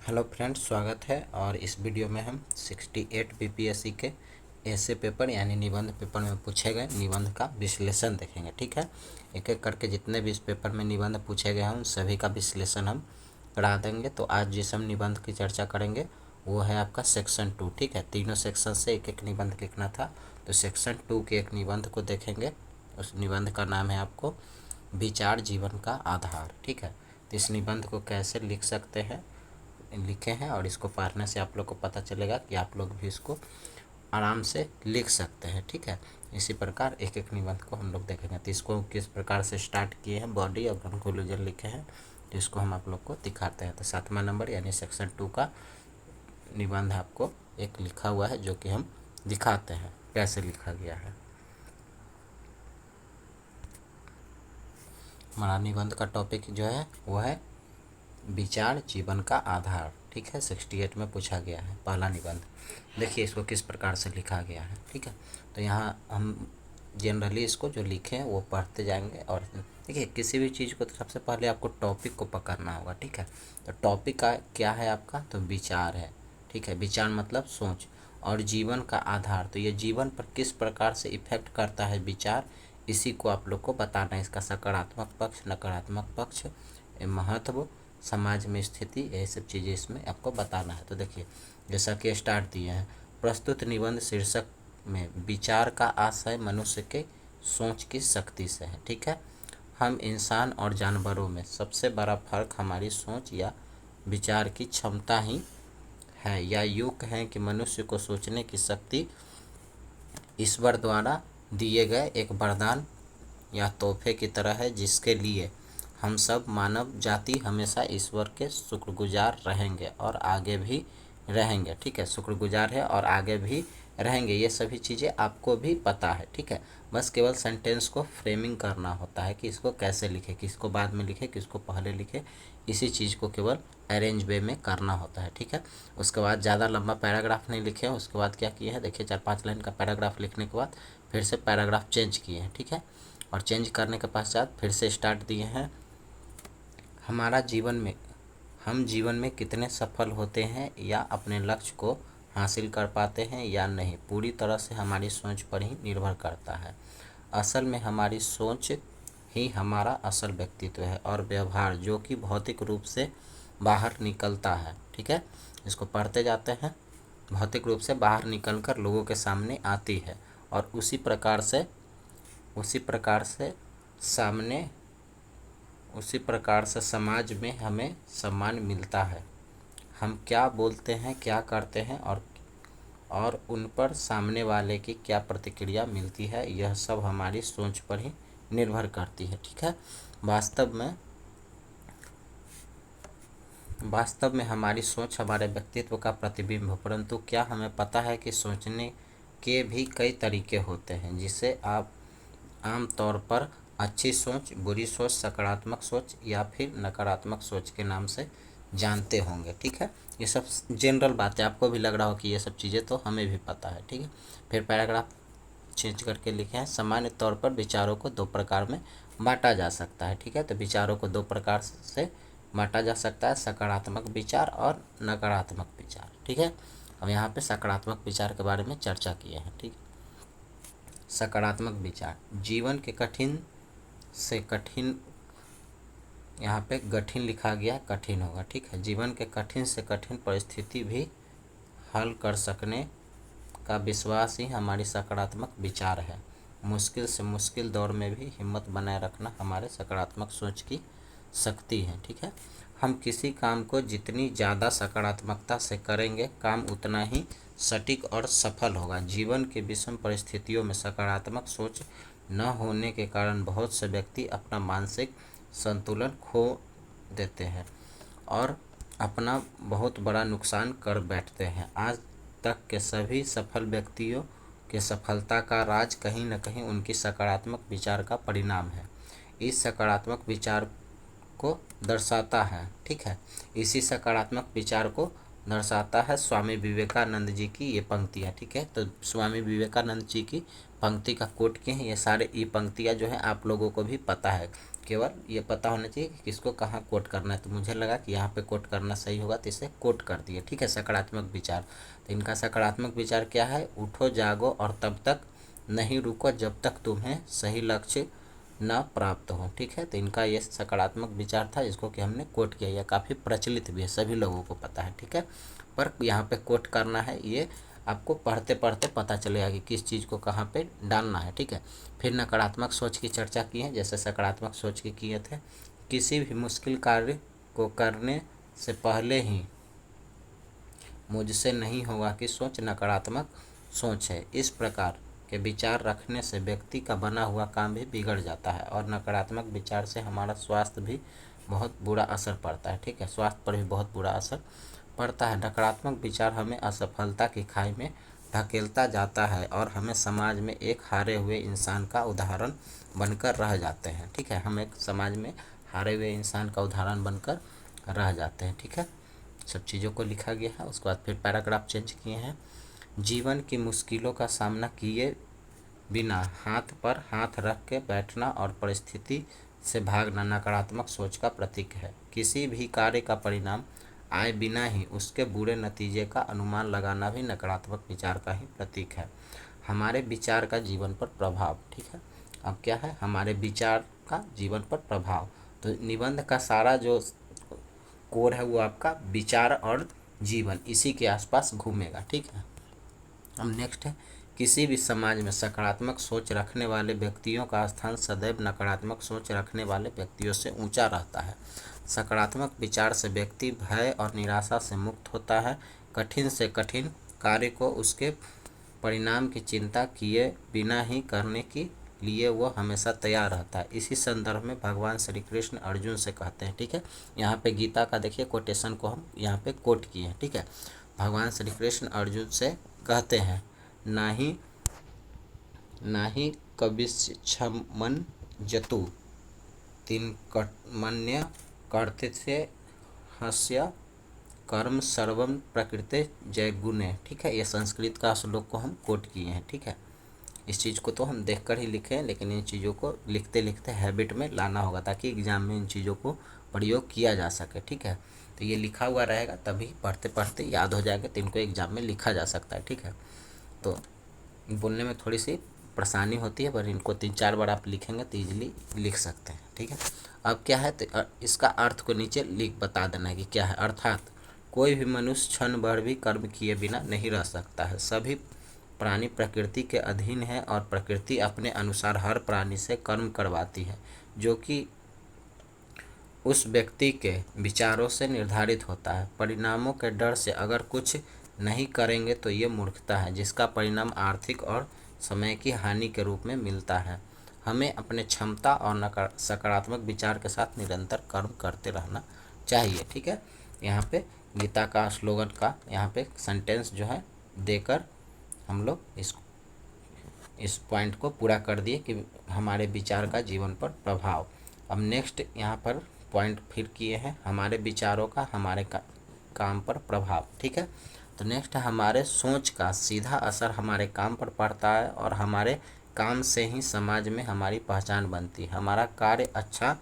Hello friends, स्वागत है। और इस वीडियो में हम 68 बीपीएससी के ऐसे पेपर यानी निबंध पेपर में पूछे गए निबंध का विश्लेषण देखेंगे। ठीक है, एक एक करके जितने भी इस पेपर में निबंध पूछे गए हैं उन सभी का विश्लेषण हम करा देंगे। तो आज जिस हम निबंध की चर्चा करेंगे वो है आपका सेक्शन 2। ठीक है, तीनों सेक्शन से एक एक निबंध लिखना था, तो सेक्शन 2 के एक निबंध को देखेंगे। उस निबंध का नाम है आपको विचार जीवन का आधार। ठीक है, तो इस निबंध को कैसे लिख सकते हैं लिखे हैं, और इसको पढ़ने से आप लोग को पता चलेगा कि आप लोग भी इसको आराम से लिख सकते हैं। ठीक है, इसी प्रकार एक एक निबंध को हम लोग देखेंगे। तो इसको किस प्रकार से स्टार्ट किए हैं, बॉडी और कंक्लूजन लिखे हैं, तो इसको हम आप लोग को दिखाते हैं। तो 7वां नंबर यानी सेक्शन 2 का निबंध आपको एक लिखा हुआ है जो कि हम दिखाते हैं कैसे लिखा गया है। हमारा निबंध का टॉपिक जो है वो है विचार जीवन का आधार। ठीक है, 68 में पूछा गया है पहला निबंध। देखिए इसको किस प्रकार से लिखा गया है। ठीक है, तो यहाँ हम जनरली इसको जो लिखे हैं वो पढ़ते जाएंगे। और देखिए किसी भी चीज़ को तो सबसे पहले आपको टॉपिक को पकड़ना होगा। ठीक है, तो टॉपिक का क्या है आपका, तो विचार है। ठीक है, विचार मतलब सोच, और जीवन का आधार, तो ये जीवन पर किस प्रकार से इफेक्ट करता है विचार, इसी को आप लोग को बताना है। इसका सकारात्मक पक्ष, नकारात्मक पक्ष, महत्व, समाज में स्थिति, यही सब चीज़ें इसमें आपको बताना है। तो देखिए जैसा कि स्टार्ट दिए हैं, प्रस्तुत निबंध शीर्षक में विचार का आशय मनुष्य के सोच की शक्ति से है। ठीक है, हम इंसान और जानवरों में सबसे बड़ा फर्क हमारी सोच या विचार की क्षमता ही है, या यूँ कहें कि मनुष्य को सोचने की शक्ति ईश्वर द्वारा दिए गए एक वरदान या तोहफे की तरह है, जिसके लिए हम सब मानव जाति हमेशा ईश्वर के शुक्रगुजार रहेंगे और आगे भी रहेंगे। ठीक है, शुक्रगुजार है और आगे भी रहेंगे, ये सभी चीज़ें आपको भी पता है। ठीक है, बस केवल सेंटेंस को फ्रेमिंग करना होता है कि इसको कैसे लिखे, किसको बाद में लिखे, किसको पहले लिखे, इसी चीज़ को केवल अरेंज वे में करना होता है। ठीक है, उसके बाद ज़्यादा लंबा पैराग्राफ नहीं लिखे हैं। उसके बाद क्या किया है, देखिए 4-5 लाइन का पैराग्राफ लिखने के बाद फिर से पैराग्राफ चेंज किए हैं। ठीक है, और चेंज करने के पश्चात फिर से स्टार्ट दिए हैं, हमारा जीवन में हम जीवन में कितने सफल होते हैं या अपने लक्ष्य को हासिल कर पाते हैं या नहीं, पूरी तरह से हमारी सोच पर ही निर्भर करता है। असल में हमारी सोच ही हमारा असल व्यक्तित्व है और व्यवहार, जो कि भौतिक रूप से बाहर निकलता है। ठीक है, इसको पढ़ते जाते हैं। भौतिक रूप से बाहर निकलकर लोगों के सामने आती है, और उसी प्रकार से समाज में हमें सम्मान मिलता है। हम क्या बोलते हैं, क्या करते हैं, और उन पर सामने वाले की क्या प्रतिक्रिया मिलती है, यह सब हमारी सोच पर ही निर्भर करती है। ठीक है, वास्तव में हमारी सोच हमारे व्यक्तित्व का प्रतिबिंब हो, परंतु क्या हमें पता है कि सोचने के भी कई तरीके होते हैं, जिसे आप आम तौर पर अच्छी सोच, बुरी सोच, सकारात्मक सोच या फिर नकारात्मक सोच के नाम से जानते होंगे। ठीक है, ये सब जनरल बात है, आपको भी लग रहा हो कि ये सब चीज़ें तो हमें भी पता है। ठीक है, फिर पैराग्राफ चेंज करके लिखे हैं, सामान्य तौर पर विचारों को 2 प्रकार में बांटा जा सकता है। ठीक है, तो विचारों को 2 प्रकार से बांटा जा सकता है, सकारात्मक विचार और नकारात्मक विचार। ठीक है, अब यहाँ पे सकारात्मक विचार के बारे में चर्चा किए हैं। ठीक है, सकारात्मक विचार, जीवन के कठिन से कठिन, यहाँ पे कठिन लिखा गया, कठिन होगा। ठीक है, जीवन के कठिन से कठिन परिस्थिति भी हल कर सकने का विश्वास ही हमारी सकारात्मक विचार है। मुश्किल से मुश्किल दौर में भी हिम्मत बनाए रखना हमारे सकारात्मक सोच की शक्ति है। ठीक है, हम किसी काम को जितनी ज़्यादा सकारात्मकता से करेंगे, काम उतना ही सटीक और सफल होगा। जीवन के विषम परिस्थितियों में सकारात्मक सोच न होने के कारण बहुत से व्यक्ति अपना मानसिक संतुलन खो देते हैं और अपना बहुत बड़ा नुकसान कर बैठते हैं। आज तक के सभी सफल व्यक्तियों के सफलता का राज कहीं न कहीं उनकी सकारात्मक विचार का परिणाम है। इस सकारात्मक विचार को दर्शाता है। ठीक है, इसी सकारात्मक विचार को दर्शाता है स्वामी विवेकानंद जी की ये पंक्तियाँ। ठीक है, तो स्वामी विवेकानंद जी की पंक्ति का कोट किए हैं। ये सारे ये पंक्तियाँ जो है आप लोगों को भी पता है केवल ये पता होना चाहिए कि किसको कहाँ कोट करना है। तो मुझे लगा कि यहाँ पे कोट करना सही होगा, तो इसे कोट कर दिए। ठीक है, सकारात्मक विचार। तो इनका सकारात्मक विचार क्या है? उठो जागो और तब तक नहीं रुको जब तक तुम्हें सही लक्ष्य न प्राप्त हो। ठीक है, तो इनका ये सकारात्मक विचार था, जिसको कि हमने कोट किया। यह काफ़ी प्रचलित भी है, सभी लोगों को पता है। ठीक है, पर यहाँ पे कोट करना है, ये आपको पढ़ते पढ़ते पता चलेगा कि किस चीज़ को कहाँ पे डालना है। ठीक है, फिर नकारात्मक सोच की चर्चा की है, जैसे सकारात्मक सोच की किए थे। किसी भी मुश्किल कार्य को करने से पहले ही मुझसे नहीं होगा कि सोच नकारात्मक सोच है। इस प्रकार के विचार रखने से व्यक्ति का बना हुआ काम भी बिगड़ जाता है और नकारात्मक विचार से हमारा स्वास्थ्य भी बहुत बुरा असर पड़ता है। ठीक है, स्वास्थ्य पर भी बहुत बुरा असर पड़ता है। नकारात्मक विचार हमें असफलता की खाई में धकेलता जाता है और हमें समाज में एक हारे हुए इंसान का उदाहरण बनकर रह जाते हैं। ठीक है, हम एक समाज में हारे हुए इंसान का उदाहरण बनकर रह जाते हैं। ठीक है, सब चीज़ों को लिखा गया है। उसके बाद फिर पैराग्राफ चेंज किए हैं। जीवन की मुश्किलों का सामना किए बिना हाथ पर हाथ रख के बैठना और परिस्थिति से भागना नकारात्मक सोच का प्रतीक है। किसी भी कार्य का परिणाम आए बिना ही उसके बुरे नतीजे का अनुमान लगाना भी नकारात्मक विचार का ही प्रतीक है। हमारे विचार का जीवन पर प्रभाव। ठीक है, अब क्या है? हमारे विचार का जीवन पर प्रभाव। तो निबंध का सारा जो कोर है वो आपका विचार और जीवन, इसी के आसपास घूमेगा। ठीक है, अब नेक्स्ट है, किसी भी समाज में सकारात्मक सोच रखने वाले व्यक्तियों का स्थान सदैव नकारात्मक सोच रखने वाले व्यक्तियों से ऊंचा रहता है। सकारात्मक विचार से व्यक्ति भय और निराशा से मुक्त होता है। कठिन से कठिन कार्य को उसके परिणाम की चिंता किए बिना ही करने के लिए वो हमेशा तैयार रहता है। इसी संदर्भ में भगवान श्री कृष्ण अर्जुन से कहते हैं। ठीक है, यहाँ पे गीता का देखिए कोटेशन को हम यहाँ पे कोट किए हैं। ठीक है, भगवान श्री कृष्ण अर्जुन से कहते हैं, नाही नाही कविच्छमन जतु तीन कर्मण्य कर्तृत्व हस्य कर्म सर्वम प्रकृति जय गुणे। ठीक है, ये संस्कृत का श्लोक को हम कोट किए हैं। ठीक है, इस चीज़ को तो हम देखकर ही लिखे हैं, लेकिन इन चीज़ों को लिखते लिखते हैबिट में लाना होगा ताकि एग्जाम में इन चीज़ों को प्रयोग किया जा सके। ठीक है, तो ये लिखा हुआ रहेगा तभी पढ़ते पढ़ते याद हो जाएगा, तो इनको एग्जाम में लिखा जा सकता है। ठीक है, तो बोलने में थोड़ी सी परेशानी होती है, पर इनको 3-4 बार आप लिखेंगे तो ईजिली लिख सकते हैं। ठीक है, अब क्या है, तो इसका अर्थ को नीचे लिख बता देना है कि क्या है। अर्थात कोई भी मनुष्य क्षण भर भी कर्म किए बिना नहीं रह सकता है। सभी प्राणी प्रकृति के अधीन है और प्रकृति अपने अनुसार हर प्राणी से कर्म करवाती है, जो कि उस व्यक्ति के विचारों से निर्धारित होता है। परिणामों के डर से अगर कुछ नहीं करेंगे तो ये मूर्खता है, जिसका परिणाम आर्थिक और समय की हानि के रूप में मिलता है। हमें अपने क्षमता और सकारात्मक विचार के साथ निरंतर कर्म करते रहना चाहिए। ठीक है, यहाँ पे गीता का स्लोगन का यहाँ पे सेंटेंस जो है देकर हम लोग इस पॉइंट को पूरा कर दिए कि हमारे विचार का जीवन पर प्रभाव। अब नेक्स्ट यहाँ पर पॉइंट फिर किए हैं, हमारे विचारों का हमारे काम पर प्रभाव। ठीक है, तो नेक्स्ट है, हमारे सोच का सीधा असर हमारे काम पर पड़ता है और हमारे काम से ही समाज में हमारी पहचान बनती है। हमारा कार्य अच्छा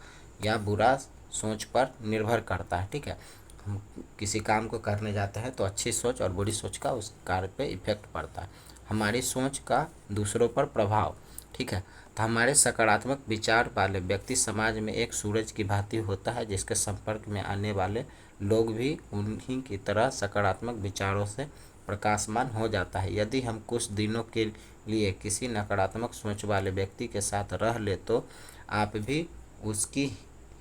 या बुरा सोच पर निर्भर करता है। ठीक है, हम किसी काम को करने जाते हैं तो अच्छी सोच और बुरी सोच का उस कार्य पे इफेक्ट पड़ता है। हमारी सोच का दूसरों पर प्रभाव। ठीक है, तो हमारे सकारात्मक विचार वाले व्यक्ति समाज में एक सूरज की भांति होता है, जिसके संपर्क में आने वाले लोग भी उन्हीं की तरह सकारात्मक विचारों से प्रकाशमान हो जाता है। यदि हम कुछ दिनों के लिए किसी नकारात्मक सोच वाले व्यक्ति के साथ रह ले तो आप भी उसकी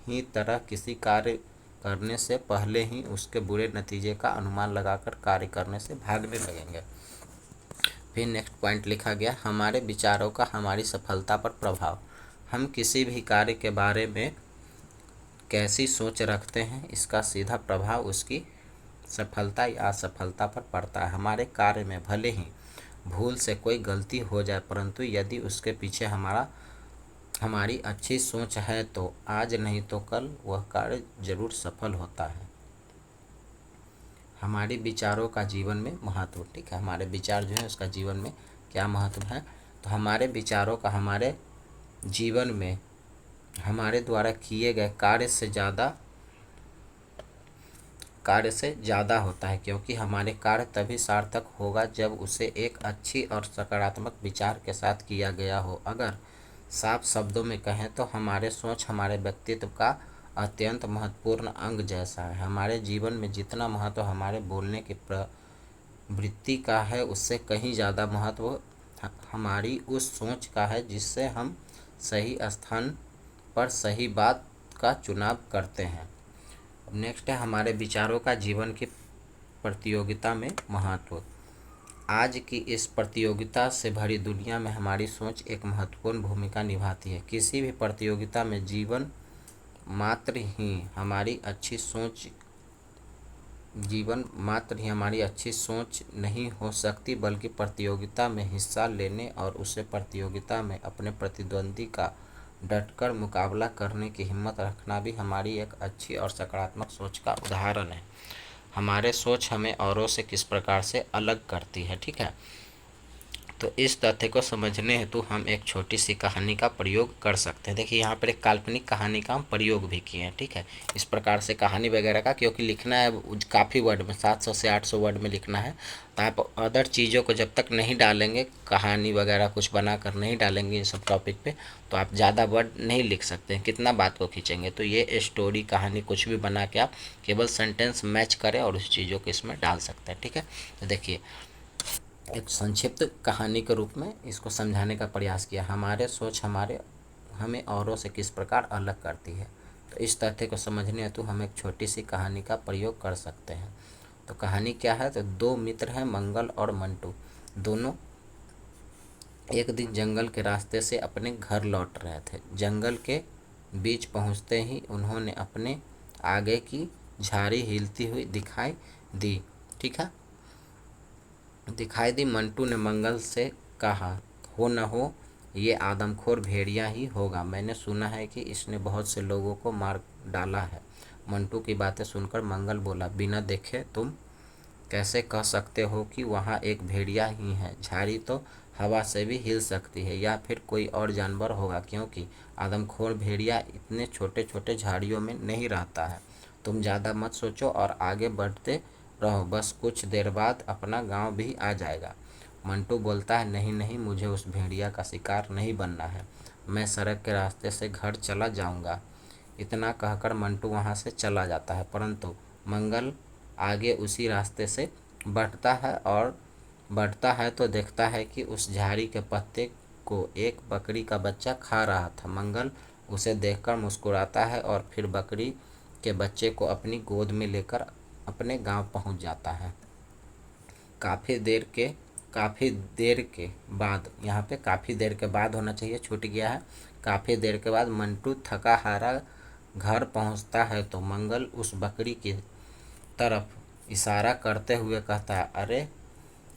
ही तरह किसी कार्य करने से पहले ही उसके बुरे नतीजे का अनुमान लगाकर कार्य करने से भागने लगेंगे। फिर नेक्स्ट पॉइंट लिखा गया, हमारे विचारों का हमारी सफलता पर प्रभाव। हम किसी भी कार्य के बारे में कैसी सोच रखते हैं, इसका सीधा प्रभाव उसकी सफलता या असफलता पर पड़ता है। हमारे कार्य में भले ही भूल से कोई गलती हो जाए, परंतु यदि उसके पीछे हमारी अच्छी सोच है तो आज नहीं तो कल वह कार्य जरूर सफल होता है। हमारे विचारों का जीवन में महत्व। ठीक है, हमारे विचार जो है उसका जीवन में क्या महत्व है, तो हमारे विचारों का हमारे जीवन में हमारे द्वारा किए गए कार्य से ज़्यादा होता है, क्योंकि हमारे कार्य तभी सार्थक होगा जब उसे एक अच्छी और सकारात्मक विचार के साथ किया गया हो। अगर साफ शब्दों में कहें तो हमारे सोच हमारे व्यक्तित्व का अत्यंत महत्वपूर्ण अंग जैसा है। हमारे जीवन में जितना महत्व हमारे बोलने की प्रवृत्ति का है, उससे कहीं ज़्यादा महत्व हमारी उस सोच का है जिससे हम सही स्थान पर सही बात का चुनाव करते हैं। नेक्स्ट है हमारे विचारों का जीवन की प्रतियोगिता में महत्व। आज की इस प्रतियोगिता से भरी दुनिया में हमारी सोच एक महत्वपूर्ण भूमिका निभाती है। किसी भी प्रतियोगिता में जीवन मात्र ही हमारी अच्छी सोच नहीं हो सकती, बल्कि प्रतियोगिता में हिस्सा लेने और उसे प्रतियोगिता में अपने प्रतिद्वंदी का डटकर मुकाबला करने की हिम्मत रखना भी हमारी एक अच्छी और सकारात्मक सोच का उदाहरण है। हमारे सोच हमें औरों से किस प्रकार से अलग करती है, ठीक है। तो इस तथ्य को समझने हेतु हम एक छोटी सी कहानी का प्रयोग कर सकते हैं। देखिए यहाँ पर एक काल्पनिक कहानी का हम प्रयोग भी किए हैं, ठीक है। इस प्रकार से कहानी वगैरह का, क्योंकि लिखना है काफ़ी वर्ड में, 700 से 800 वर्ड में लिखना है, तो आप अदर चीज़ों को जब तक नहीं डालेंगे, कहानी वगैरह कुछ बना कर नहीं डालेंगे इन सब टॉपिक पे, तो आप ज़्यादा वर्ड नहीं लिख सकते हैं, कितना बात को खींचेंगे। तो ये स्टोरी कहानी कुछ भी बना के आप केवल सेंटेंस मैच करें और उस चीज़ों को इसमें डाल सकते हैं, ठीक है। तो देखिए एक संक्षिप्त कहानी के रूप में इसको समझाने का प्रयास किया। हमारे सोच हमें औरों से किस प्रकार अलग करती है। तो इस तथ्य को समझने हेतु हम एक छोटी सी कहानी का प्रयोग कर सकते हैं। तो कहानी क्या है, तो दो मित्र हैं, मंगल और मंटू। दोनों एक दिन जंगल के रास्ते से अपने घर लौट रहे थे। जंगल के बीच पहुंचते ही उन्होंने अपने आगे की झाड़ी हिलती हुई दिखाई दी, ठीक है। मंटू ने मंगल से कहा, हो न हो ये आदमखोर भेड़िया ही होगा। मैंने सुना है कि इसने बहुत से लोगों को मार डाला है। मंटू की बातें सुनकर मंगल बोला, बिना देखे तुम कैसे कह सकते हो कि वहाँ एक भेड़िया ही है? झाड़ी तो हवा से भी हिल सकती है, या फिर कोई और जानवर होगा, क्योंकि आदमखोर भेड़िया इतने छोटे छोटे झाड़ियों में नहीं रहता है। तुम ज़्यादा मत सोचो और आगे बढ़ते रहो, बस कुछ देर बाद अपना गांव भी आ जाएगा। मंटू बोलता है, नहीं नहीं, मुझे उस भेड़िया का शिकार नहीं बनना है, मैं सड़क के रास्ते से घर चला जाऊंगा। इतना कहकर मंटू वहां से चला जाता है, परंतु मंगल आगे उसी रास्ते से बढ़ता है तो देखता है कि उस झाड़ी के पत्ते को एक बकरी का बच्चा खा रहा था। मंगल उसे देखकर मुस्कुराता है और फिर बकरी के बच्चे को अपनी गोद में लेकर अपने गांव पहुंच जाता है। काफ़ी देर के बाद, यहाँ पे काफ़ी देर के बाद होना चाहिए, छूट गया है। काफ़ी देर के बाद मंटू थका हारा घर पहुंचता है तो मंगल उस बकरी की तरफ इशारा करते हुए कहता है, अरे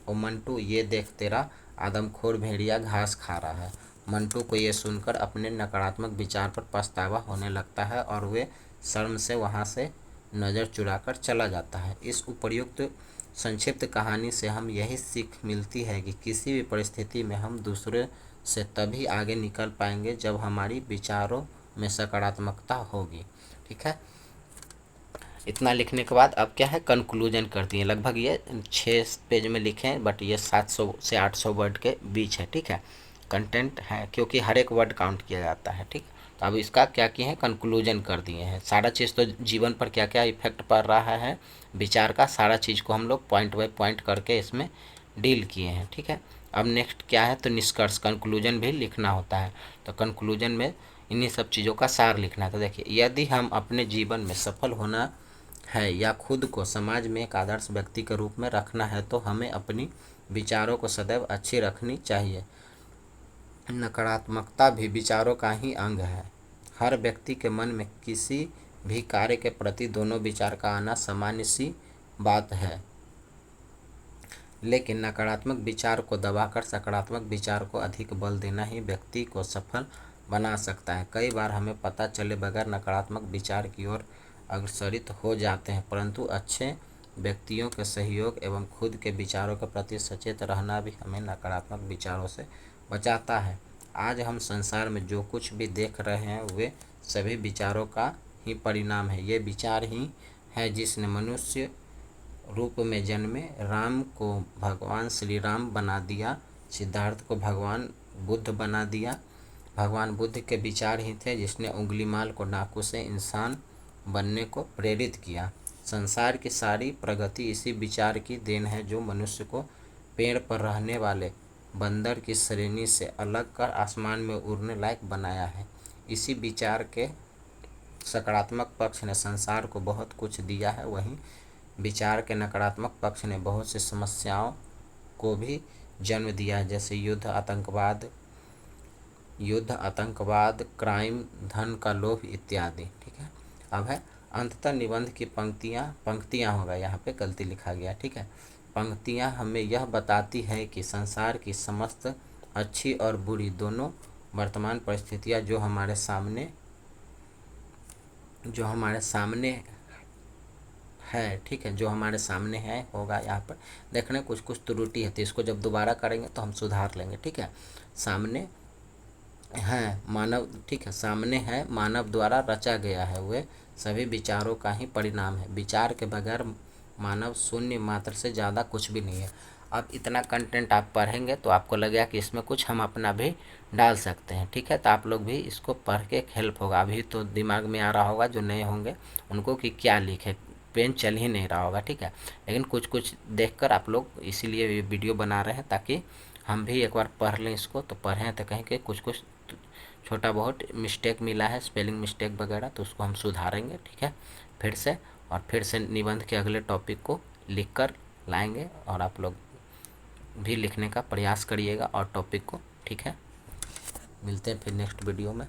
ओ मंटू, ये देख, तेरा आदमखोर भेड़िया घास खा रहा है। मंटू को ये सुनकर अपने नकारात्मक विचार पर पछतावा होने लगता है और वे शर्म से वहाँ से नज़र चुराकर चला जाता है। इस उपर्युक्त संक्षिप्त कहानी से हम यही सीख मिलती है कि किसी भी परिस्थिति में हम दूसरे से तभी आगे निकल पाएंगे जब हमारी विचारों में सकारात्मकता होगी, ठीक है। इतना लिखने के बाद अब क्या है, कंक्लूजन करती हैं। लगभग ये 6 पेज में लिखे हैं, बट ये 700 से 800 वर्ड के बीच है, ठीक है। कंटेंट है, क्योंकि हर एक वर्ड काउंट किया जाता है, ठीक। तो अब इसका क्या किए हैं, कंक्लूजन कर दिए हैं। सारा चीज़ तो जीवन पर क्या क्या इफेक्ट पड़ रहा है विचार का, सारा चीज़ को हम लोग पॉइंट बाय पॉइंट करके इसमें डील किए हैं, ठीक है। अब नेक्स्ट क्या है, तो निष्कर्ष, कंक्लूजन भी लिखना होता है। तो कंक्लूजन में इन्हीं सब चीज़ों का सार लिखना है। तो देखिए, यदि हम अपने जीवन में सफल होना है या खुद को समाज में एक आदर्श व्यक्ति के रूप में रखना है, तो हमें अपनी विचारों को सदैव अच्छी रखनी चाहिए। नकारात्मकता भी विचारों का ही अंग है। हर व्यक्ति के मन में किसी भी कार्य के प्रति दोनों विचार का आना सामान्य सी बात है, लेकिन नकारात्मक विचार को दबाकर सकारात्मक विचार को अधिक बल देना ही व्यक्ति को सफल बना सकता है। कई बार हमें पता चले बगैर नकारात्मक विचार की ओर अग्रसरित हो जाते हैं, परंतु अच्छे व्यक्तियों के सहयोग एवं खुद के विचारों के प्रति सचेत रहना भी हमें नकारात्मक विचारों से बचाता है। आज हम संसार में जो कुछ भी देख रहे हैं वे सभी विचारों का ही परिणाम है। ये विचार ही है जिसने मनुष्य रूप में जन्मे राम को भगवान श्री राम बना दिया, सिद्धार्थ को भगवान बुद्ध बना दिया। भगवान बुद्ध के विचार ही थे जिसने उंगलीमाल को डाकू से इंसान बनने को प्रेरित किया। संसार की सारी प्रगति इसी विचार की देन है जो मनुष्य को पेड़ पर रहने वाले बंदर की श्रेणी से अलग कर आसमान में उड़ने लायक बनाया है। इसी विचार के सकारात्मक पक्ष ने संसार को बहुत कुछ दिया है, वहीं विचार के नकारात्मक पक्ष ने बहुत सी समस्याओं को भी जन्म दिया है, जैसे युद्ध, आतंकवाद, क्राइम, धन का लोभ इत्यादि। ठीक है, अब है अंततः निबंध की पंक्तियाँ होगा, यहाँ पे गलती लिखा गया। ठीक है, पंक्तियाँ हमें यह बताती है कि संसार की समस्त अच्छी और बुरी दोनों वर्तमान परिस्थितियाँ जो हमारे सामने है, ठीक है, जो हमारे सामने है होगा। यहाँ पर देखने कुछ त्रुटि है, तो इसको जब दोबारा करेंगे तो हम सुधार लेंगे। ठीक है, सामने है मानव, ठीक है, सामने है मानव द्वारा रचा गया है, वे सभी विचारों का ही परिणाम है। विचार के बगैर मानव शून्य मात्र से ज़्यादा कुछ भी नहीं है। अब इतना कंटेंट आप पढ़ेंगे तो आपको लगेगा कि इसमें कुछ हम अपना भी डाल सकते हैं। ठीक है, तो आप लोग भी इसको पढ़ के हेल्प होगा। अभी तो दिमाग में आ रहा होगा जो नए होंगे उनको कि क्या लिखे, पेन चल ही नहीं रहा होगा। ठीक है, लेकिन कुछ देखकर आप लोग, इसीलिए ये वीडियो बना रहे हैं ताकि हम भी एक बार पढ़ लें इसको, तो पढ़ें तो कहें कि कुछ छोटा बहुत मिस्टेक मिला है, स्पेलिंग मिस्टेक वगैरह, तो उसको हम सुधारेंगे। ठीक है, फिर से निबंध के अगले टॉपिक को लिख कर लाएंगे और आप लोग भी लिखने का प्रयास करिएगा और टॉपिक को। ठीक है, मिलते हैं फिर नेक्स्ट वीडियो में।